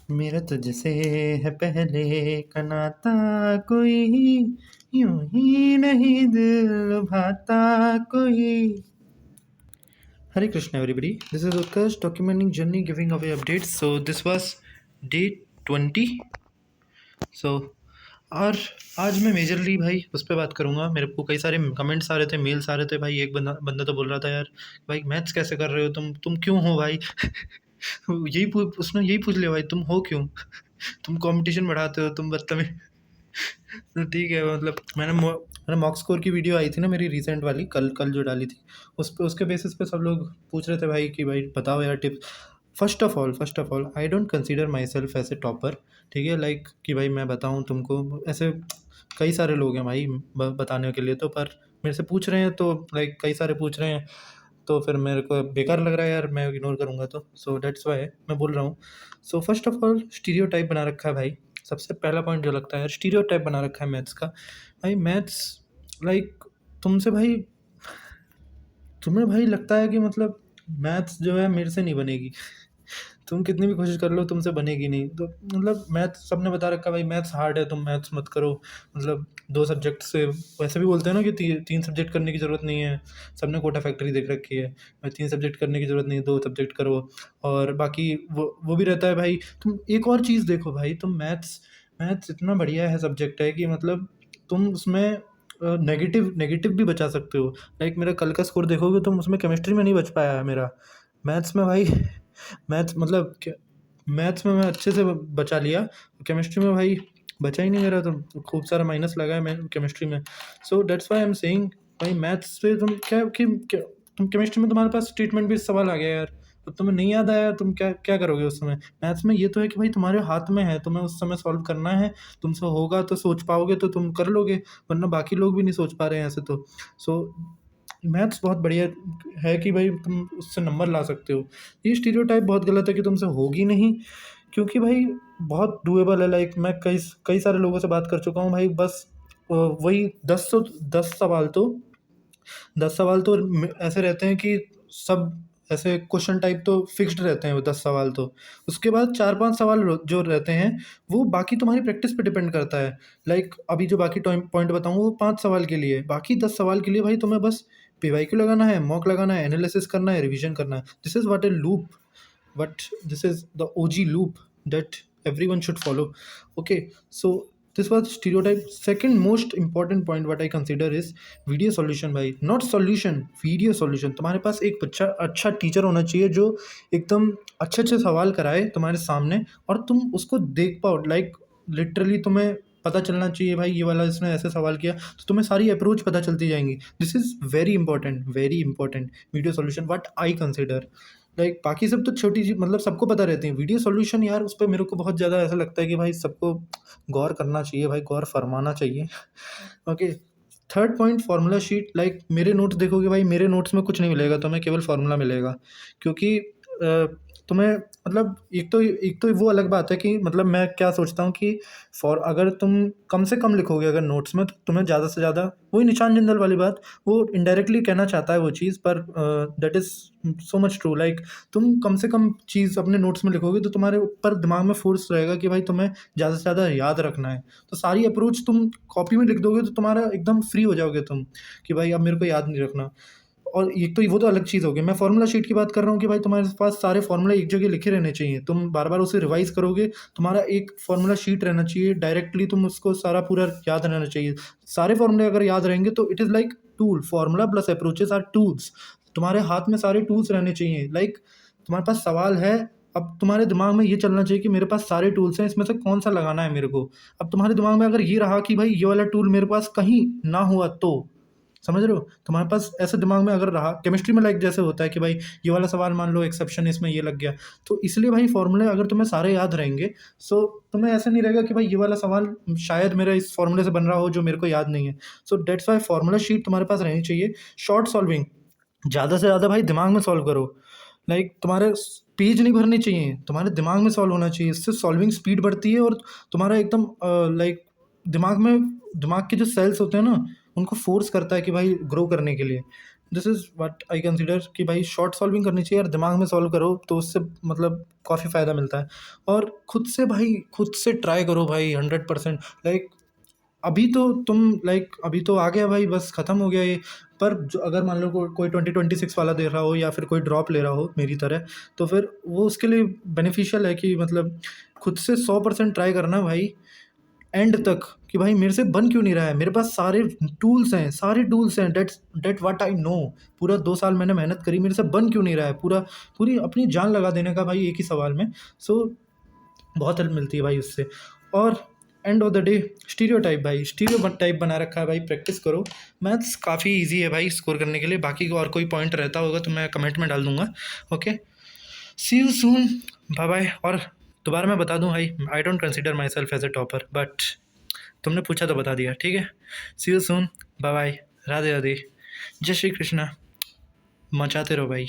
मेरा तुझसे है पहले का नाता, कोई यूं ही नहीं दिल लुभाता कोई. Hare Krishna, everybody. This is Utkarsh documenting journey, giving away updates. So this was day 20. So और आज मैं मेजरली भाई उस पर बात करूँगा. मेरे को कई सारे कमेंट्स आ रहे थे, मेल्स आ रहे थे भाई. एक बंदा बंदा तो बोल रहा था, यार भाई मैथ्स कैसे कर रहे हो तुम क्यों हो भाई. उसने यही पूछ लिया, भाई तुम हो क्यों. तुम कंपटीशन बढ़ाते हो, तुम बदतमीज. तो ठीक है, मतलब मैंने मॉक स्कोर की वीडियो आई थी ना मेरी रिसेंट वाली, कल कल जो डाली थी, उस पे उसके बेसिस पे सब लोग पूछ रहे थे भाई कि भाई बताओ यार tips. First of all I don't consider myself as a topper. ठीक है, लाइक कि भाई मैं बताऊँ तुमको, ऐसे कई सारे लोग हैं भाई बताने के लिए, तो पर मेरे से पूछ रहे हैं, तो लाइक कई सारे पूछ रहे हैं, तो फिर मेरे को बेकार लग रहा है यार, मैं इग्नोर करूँगा तो. सो दैट्स वाई मैं बोल रहा हूँ. So first of all stereotype बना रखा है भाई. सबसे पहला पॉइंट जो लगता है यार, स्टीरियोटाइप बना रखा है मैथ्स का. भाई मैथ्स लाइक तुमसे भाई तुम्हें भाई लगता है कि मतलब मैथ्स जो है मेरे से नहीं बनेगी. तुम कितनी भी कोशिश कर लो, तुमसे बनेगी नहीं. तो मतलब मैथ्स सबने बता रखा है भाई मैथ्स हार्ड है, तुम मैथ्स मत करो. मतलब 2 सब्जेक्ट से वैसे भी बोलते हैं ना कि 3 सब्जेक्ट करने की ज़रूरत नहीं है. सबने कोटा फैक्ट्री देख रखी है. भाई 3 सब्जेक्ट करने की ज़रूरत नहीं है, 2 सब्जेक्ट करो. और बाकी वो भी रहता है भाई. तुम एक और चीज़ देखो भाई, तुम मैथ्स मैथ्स इतना बढ़िया है सब्जेक्ट है कि मतलब तुम उसमें नेगेटिव नेगेटिव भी बचा सकते हो. लाइक मेरा कल का स्कोर देखोगे तुम, उसमें केमिस्ट्री में नहीं बच पाया है मेरा. मैथ्स में भाई मैथ्स मतलब क्या, मैथ्स में मैं अच्छे से बचा लिया. केमिस्ट्री में भाई बचा ही नहीं मेरा, तो खूब सारा माइनस लगा है मैं केमिस्ट्री में. So that's why I am saying भाई मैथ्स पे तुम क्या तुम केमिस्ट्री में तुम्हारे पास स्टेटमेंट भी सवाल आ गया यार. अब तुम्हें नहीं याद आया, तुम क्या क्या करोगे उस समय. मैथ्स में ये तो है कि भाई तुम्हारे हाथ में है, तुम्हें उस समय सॉल्व करना है. तुमसे होगा तो सोच पाओगे तो तुम कर लोगे, वरना बाकी लोग भी नहीं सोच पा रहे हैं ऐसे तो. सो मैथ्स बहुत बढ़िया है कि भाई तुम उससे नंबर ला सकते हो. ये स्टीरियोटाइप बहुत गलत है कि तुमसे होगी नहीं, क्योंकि भाई बहुत डूएबल है. लाइक मैं कई कई सारे लोगों से बात कर चुका हूँ भाई. बस वही 10 सवाल तो ऐसे रहते हैं कि सब ऐसे क्वेश्चन टाइप तो फिक्स्ड रहते हैं वो 10 सवाल तो. उसके बाद 4-5 सवाल जो रहते हैं वो बाकी तुम्हारी प्रैक्टिस पे डिपेंड करता है. लाइक अभी जो बाकी पॉइंट बताऊँ वो 5 सवाल के लिए, बाकी 10 सवाल के लिए भाई तुम्हें बस पीवाईक्यू लगाना है, मॉक लगाना है, एनालिसिस करना है, रिवीजन करना है. This is what A loop, but this is the OG loop that everyone should follow. Okay, so this was stereotype. Second most important point what I consider is video solution भाई, not solution, video solution. तुम्हारे पास एक अच्छा teacher होना चाहिए जो एकदम अच्छे अच्छे सवाल कराए तुम्हारे सामने और तुम उसको देख पाओ. लाइक लिटरली तुम्हें पता चलना चाहिए भाई ये वाला इसने ऐसे सवाल किया, तो तुम्हें सारी अप्रोच पता चलती जाएंगी. This is very important video solution what I consider. Like बाकी सब तो छोटी चीज मतलब सबको पता रहती है. वीडियो सॉल्यूशन यार उस पर मेरे को बहुत ज़्यादा ऐसा लगता है कि भाई सबको गौर करना चाहिए भाई, गौर फरमाना चाहिए. Okay, third point formula sheet. Like मेरे नोट्स देखोगे भाई, मेरे नोट्स में कुछ नहीं मिलेगा तुम्हें, केवल फार्मूला मिलेगा. क्योंकि तुम्हें मतलब एक तो वो अलग बात है कि मतलब मैं क्या सोचता हूँ कि अगर तुम कम से कम लिखोगे अगर नोट्स में, तो तुम्हें ज़्यादा से ज़्यादा वही निशान जिंदल वाली बात, वो इनडायरेक्टली कहना चाहता है वो चीज़, पर that is so much true. Like तुम कम से कम चीज़ अपने नोट्स में लिखोगे तो तुम्हारे ऊपर दिमाग में फोर्स रहेगा कि भाई तुम्हें ज़्यादा से ज़्यादा याद रखना है. तो सारी अप्रोच तुम कॉपी में लिख दोगे तो तुम्हारा एकदम फ्री हो जाओगे तुम कि भाई अब मेरे को याद नहीं रखना. और एक तो वो तो अलग चीज़ हो गई. मैं फार्मूला शीट की बात कर रहा हूँ कि भाई तुम्हारे पास सारे फार्मूला एक जगह लिखे रहने चाहिए. तुम बार बार उसे रिवाइज करोगे, तुम्हारा एक फार्मूला शीट रहना चाहिए, डायरेक्टली तुम उसको सारा पूरा याद रहना चाहिए. सारे फार्मूले अगर याद रहेंगे तो it is like tool. Formula plus approaches are tools. तुम्हारे हाथ में सारे टूल्स रहने चाहिए. लाइक तुम्हारे पास सवाल है, अब तुम्हारे दिमाग में ये चलना चाहिए कि मेरे पास सारे टूल्स हैं, इसमें से कौन सा लगाना है मेरे को. अब तुम्हारे दिमाग में अगर ये रहा कि भाई ये वाला टूल मेरे पास कहीं ना हुआ, तो समझ रहे हो, तुम्हारे पास ऐसे दिमाग में अगर रहा, केमिस्ट्री में लाइक जैसे होता है कि भाई ये वाला सवाल मान लो एक्सेप्शन इसमें ये लग गया, तो इसलिए भाई फॉर्मूले अगर तुम्हें सारे याद रहेंगे, सो तुम्हें ऐसा नहीं रहेगा कि भाई ये वाला सवाल शायद मेरा इस फॉर्मूले से बन रहा हो जो मेरे को याद नहीं है. So that's why formula sheet तुम्हारे पास रहनी चाहिए. शॉर्ट सॉल्विंग, ज़्यादा से ज़्यादा भाई दिमाग में सॉल्व करो. लाइक तुम्हारे पेज नहीं भरने चाहिए, तुम्हारे दिमाग में सॉल्व होना चाहिए. इससे सॉल्विंग स्पीड बढ़ती है और तुम्हारा एकदम लाइक दिमाग के जो सेल्स होते हैं ना, उनको फोर्स करता है कि भाई ग्रो करने के लिए. This is what I consider कि भाई शॉर्ट सॉल्विंग करनी चाहिए यार, दिमाग में सॉल्व करो तो उससे मतलब काफ़ी फ़ायदा मिलता है। और खुद से भाई, खुद से ट्राई करो भाई 100%। लाइक अभी तो तुम लाइक अभी तो आ गया भाई, बस ख़त्म हो गया ये। पर जो अगर मान लो कोई 2026 वाला दे रहा हो या फिर कोई ड्रॉप ले रहा हो मेरी तरह, तो फिर वो उसके लिए बेनिफिशियल है कि मतलब खुद से 100% ट्राई करना भाई एंड तक, कि भाई मेरे से बन क्यों नहीं रहा है। मेरे पास सारे टूल्स हैं, सारे टूल्स हैं, डेट व्हाट आई नो। पूरा 2 साल मैंने मेहनत करी, मेरे से बन क्यों नहीं रहा है। पूरी अपनी जान लगा देने का भाई एक ही सवाल में। सो बहुत हेल्प मिलती है भाई उससे। और end of the day stereotype भाई, स्टीरियोटाइप बना रखा है भाई, प्रैक्टिस करो। मैथ्स काफ़ी इजी है भाई स्कोर करने के लिए। बाकी और कोई पॉइंट रहता होगा तो मैं कमेंट में डाल दूंगा। Okay, see you soon, bye bye. और दोबारा मैं बता दूं भाई, I don't consider myself as a topper, but तुमने पूछा तो बता दिया, ठीक है। See you soon, bye bye, Radhe Radhe, जय श्री कृष्णा, मचाते रहो भाई।